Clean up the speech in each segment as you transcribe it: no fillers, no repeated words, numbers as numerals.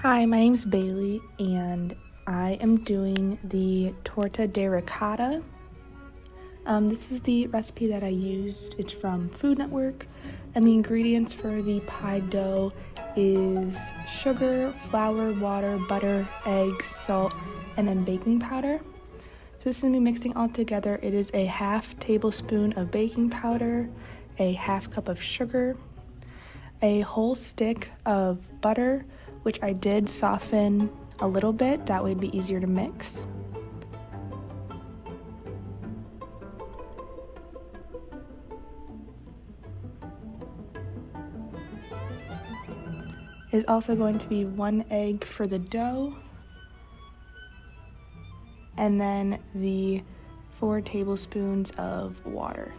Hi, my name's Bailey, and I am doing the Torta di Ricotta. This is the recipe that I used. It's from Food Network, and the ingredients for the pie dough is sugar, flour, water, butter, eggs, salt, and then baking powder. So this is going to be mixing all together. It is a half tablespoon of baking powder, a half cup of sugar, a whole stick of butter, which I did soften a little bit, that way it'd be easier to mix. It's also going to be 1 egg for the dough, and then the 4 tablespoons of water.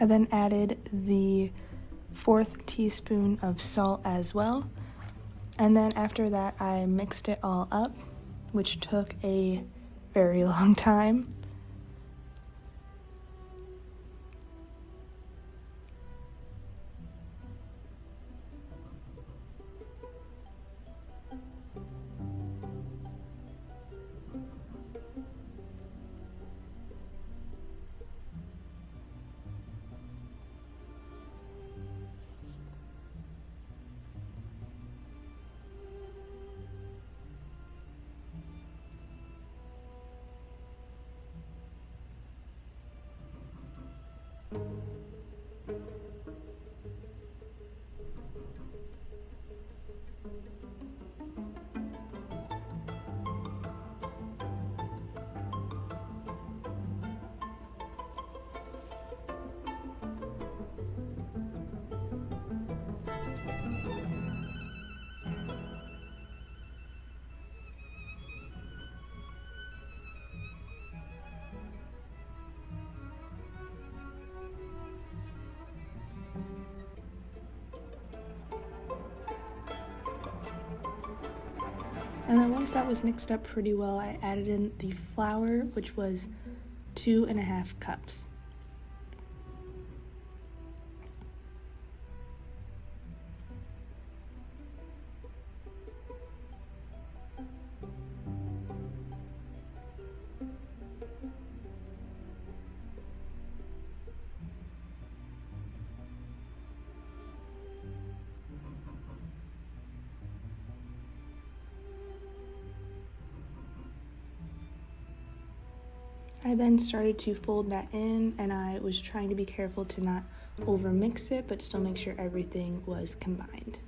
I then added the 4th teaspoon of salt as well, and then after that I mixed it all up, which took a very long time. And then once that was mixed up pretty well, I added in the flour, which was 2.5 cups. I then started to fold that in, and I was trying to be careful to not over mix it, but still make sure everything was combined.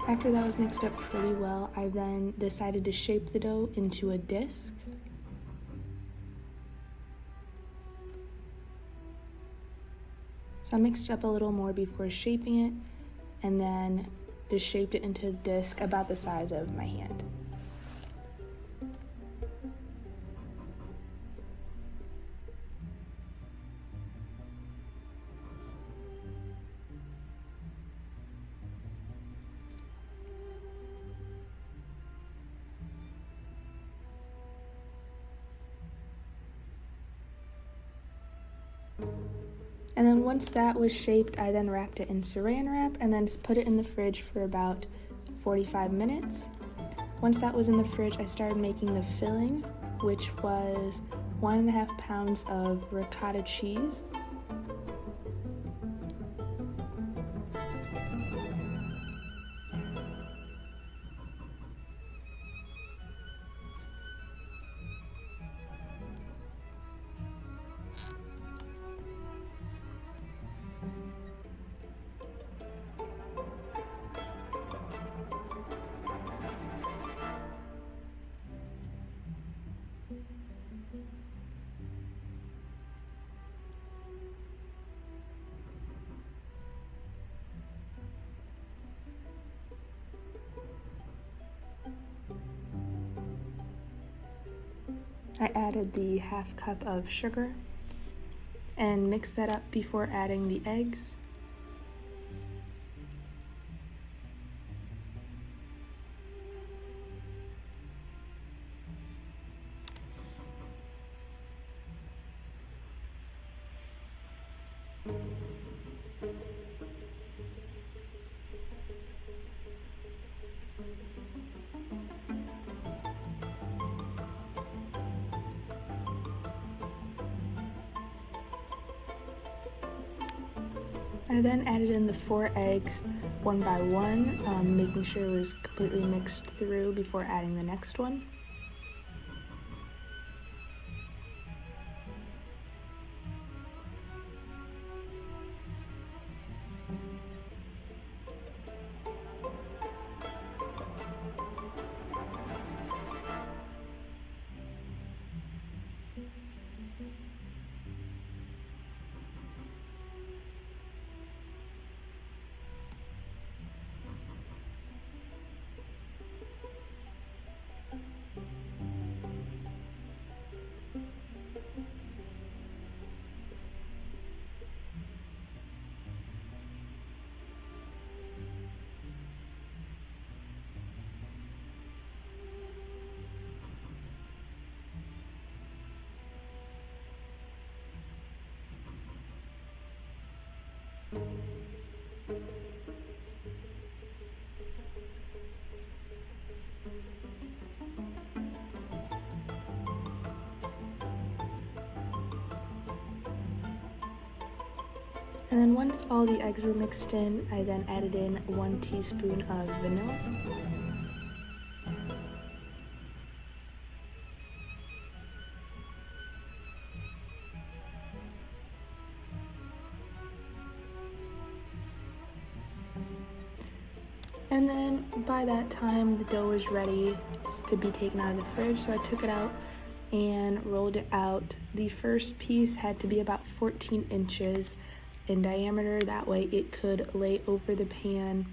After that was mixed up pretty well, I then decided to shape the dough into a disc. So I mixed it up a little more before shaping it, and then just shaped it into a disc about the size of my hand. And then once that was shaped, I then wrapped it in saran wrap and then just put it in the fridge for about 45 minutes. Once that was in the fridge, I started making the filling, which was 1.5 pounds of ricotta cheese. I added the half cup of sugar and mixed that up before adding the eggs. I then added in the 4 eggs one by one, making sure it was completely mixed through before adding the next one. And then once all the eggs were mixed in, I then added in 1 teaspoon of vanilla. And then by that time, the dough was ready to be taken out of the fridge, so I took it out and rolled it out. The first piece had to be about 14 inches in diameter, that way it could lay over the pan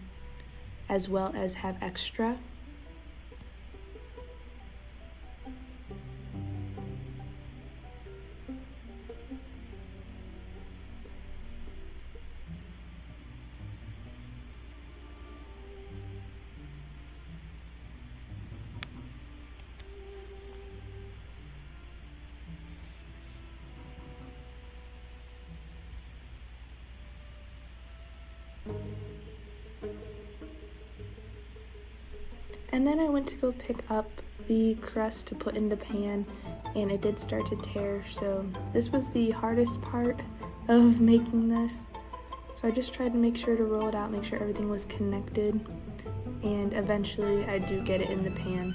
as well as have extra. And then I went to go pick up the crust to put in the pan, and it did start to tear, so this was the hardest part of making this. So I just tried to make sure to roll it out, make sure everything was connected, and eventually I do get it in the pan.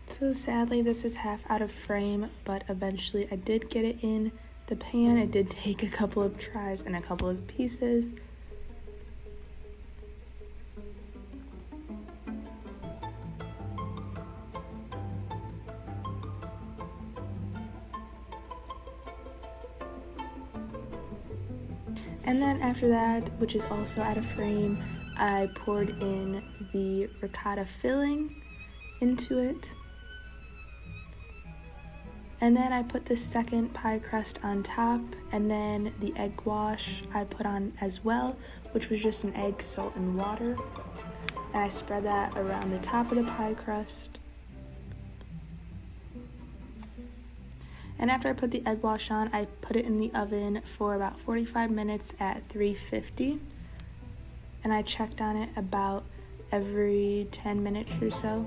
So sadly this is half out of frame, but eventually I did get it in the pan. It did take a couple of tries and a couple of pieces. And then after that, which is also out of frame, I poured in the ricotta filling into it. And then I put the second pie crust on top, and then the egg wash I put on as well, which was just an egg, salt, and water. and I spread that around the top of the pie crust. And after I put the egg wash on, I put it in the oven for about 45 minutes at 350. And I checked on it about every 10 minutes or so.